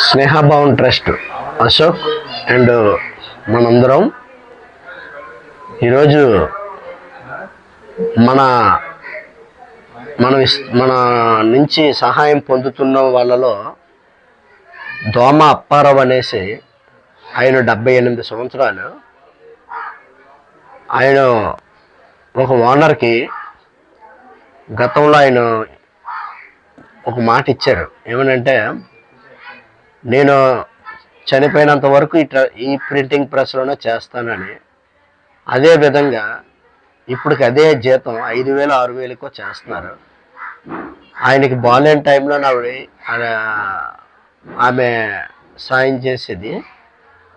స్నేహభావం trust Ashok and మనందరం ఈరోజు మన మన మన నుంచి సహాయం పొందుతున్న వాళ్ళలో దోమ అప్పారావు అనేసి ఆయన 78 సంవత్సరాలు. ఆయన ఒక ఓనర్కి గతంలో ఆయన ఒక మాట ఇచ్చారు. ఏమనంటే, నేను చనిపోయినంత వరకు ఈ ప్రింటింగ్ ప్రెస్లోనే చేస్తానని. అదే విధంగా ఇప్పటికి అదే జీతం 5,000 6,000కో చేస్తున్నారు. ఆయనకి బాలేని టైంలో ఆమె సాయం చేసేది.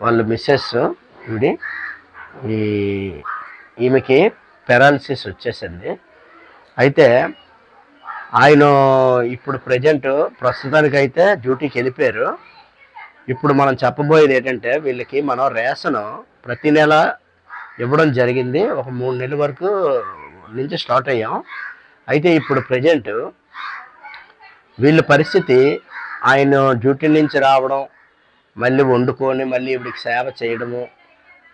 వాళ్ళ మిస్సెస్ ఈమెకి పెరాలసిస్ వచ్చేసింది. అయితే ఆయన ఇప్పుడు ప్రస్తుతానికైతే డ్యూటీకి వెళ్ళిపోయారు. ఇప్పుడు మనం చెప్పబోయేది ఏంటంటే, వీళ్ళకి మనం రేషన్ ప్రతి నెల ఇవ్వడం జరిగింది. ఒక 3 నెలల వరకు నుంచి స్టార్ట్ అయ్యాం. అయితే ఇప్పుడు ప్రజెంట్ వీళ్ళ పరిస్థితి, ఆయన డ్యూటీ నుంచి రావడం, మళ్ళీ వండుకొని మళ్ళీ ఇవిడికి సేవ చేయడము,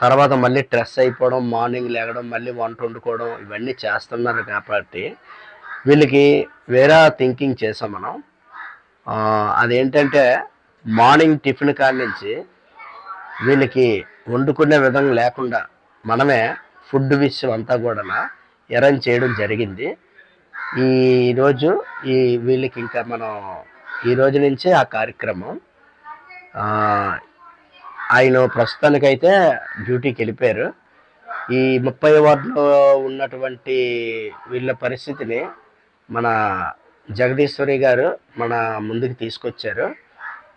తర్వాత మళ్ళీ స్ట్రెస్ అయిపోవడం, మార్నింగ్ లేగడం, మళ్ళీ వంట వండుకోవడం, ఇవన్నీ చేస్తున్నారు. కాబట్టి వీళ్ళకి వేరే థింకింగ్ చేసాం మనం. అదేంటంటే, మార్నింగ్ టిఫిన్ కాడి నుంచి వీళ్ళకి వండుకునే విధంగా లేకుండా మనమే ఫుడ్ విషయం అంతా కూడా అరేంజ్ చేయడం జరిగింది. ఈరోజు వీళ్ళకి ఇంకా మనం ఈ రోజు నుంచే ఆ కార్యక్రమం. ఆయన ప్రస్తుతానికైతే డ్యూటీకి వెళ్ళిపోయారు. ఈ 30 వార్డులో ఉన్నటువంటి వీళ్ళ పరిస్థితిని మన జగదీశ్వరి గారు మన ముందుకు తీసుకొచ్చారు.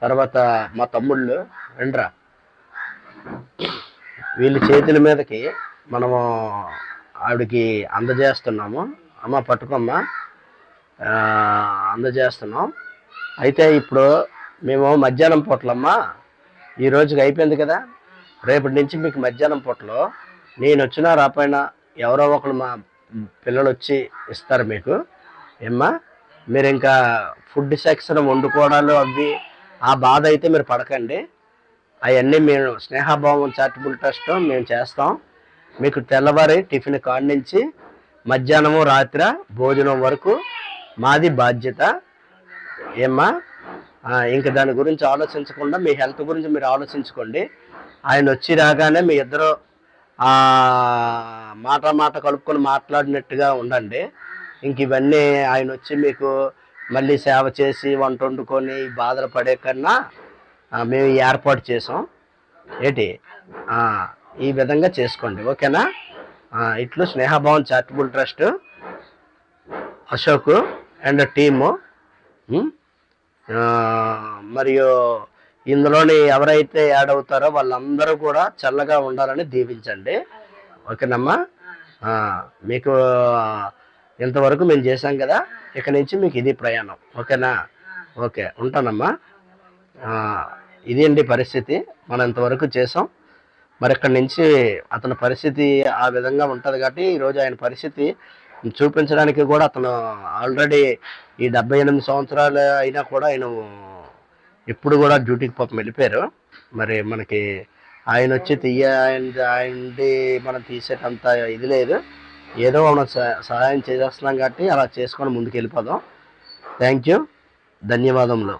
తర్వాత మా తమ్ముళ్ళు రండ్రా, వీళ్ళ చేతుల మీదకి మనము ఆవిడకి అందజేస్తున్నాము. అమ్మ పట్టుకోమ్మా, అందజేస్తున్నాం. అయితే ఇప్పుడు మేము మధ్యాహ్నం పూటలమ్మా, ఈ రోజుకి అయిపోయింది కదా, రేపటి నుంచి మీకు మధ్యాహ్నం పూటలో నేను వచ్చినా రాపోయినా ఎవరో ఒకరు మా పిల్లలు వచ్చి ఇస్తారు మీకు. ఏమ్మా, మీరు ఇంకా ఫుడ్ సెక్షన్ వండుకోవడాలు అవి ఆ బాధ అయితే మీరు పడకండి. అవన్నీ మేము స్నేహభావం చారిటబుల్ ట్రస్ట్ మేము చేస్తాం. మీకు తెల్లవారి టిఫిన్ కాడి నుంచి మధ్యాహ్నము రాత్రి భోజనం వరకు మాది బాధ్యత. ఏమ్మా, ఇంక దాని గురించి ఆలోచించకుండా మీ హెల్త్ గురించి మీరు ఆలోచించుకోండి. ఆయన వచ్చి రాగానే మీ ఇద్దరు మాట కలుపుకొని మాట్లాడినట్టుగా ఉండండి. ఇంక ఇవన్నీ ఆయన వచ్చి మీకు మళ్ళీ సేవ చేసి వంట వండుకొని బాధలు పడే కన్నా మేము ఏర్పాటు చేసాం. ఈ విధంగా చేసుకోండి, ఓకేనా? ఇట్లు స్నేహభావం charitable trust Ashok and team. మరియు ఇందులోని ఎవరైతే యాడ్ అవుతారో వాళ్ళందరూ కూడా చల్లగా ఉండాలని దీవించండి, ఓకేనమ్మా? మీకు ఇంతవరకు మేము చేశాం కదా, ఇక నుంచి మీకు ఇది ప్రయాణం, ఓకేనా? ఓకే, ఉంటానమ్మా. ఇదేంటి పరిస్థితి, మనం ఇంతవరకు చేసాం. మరి ఇక్కడి నుంచి అతని పరిస్థితి ఆ విధంగా ఉంటుంది. కాబట్టి ఈరోజు ఆయన పరిస్థితి చూపించడానికి కూడా అతను ఆల్రెడీ ఈ 78 సంవత్సరాలు అయినా కూడా ఆయన ఇప్పుడు కూడా డ్యూటీకి పాపం వెళ్ళిపోయారు. మరి మనకి ఆయన వచ్చి ఆయనది మనం తీసేటంత ఇది లేదు. ఏదో మనం సహాయం చేసేస్తున్నాం కాబట్టి అలా చేసుకొని ముందుకు వెళ్ళిపోదాం. థ్యాంక్ యూ, ధన్యవాదములు.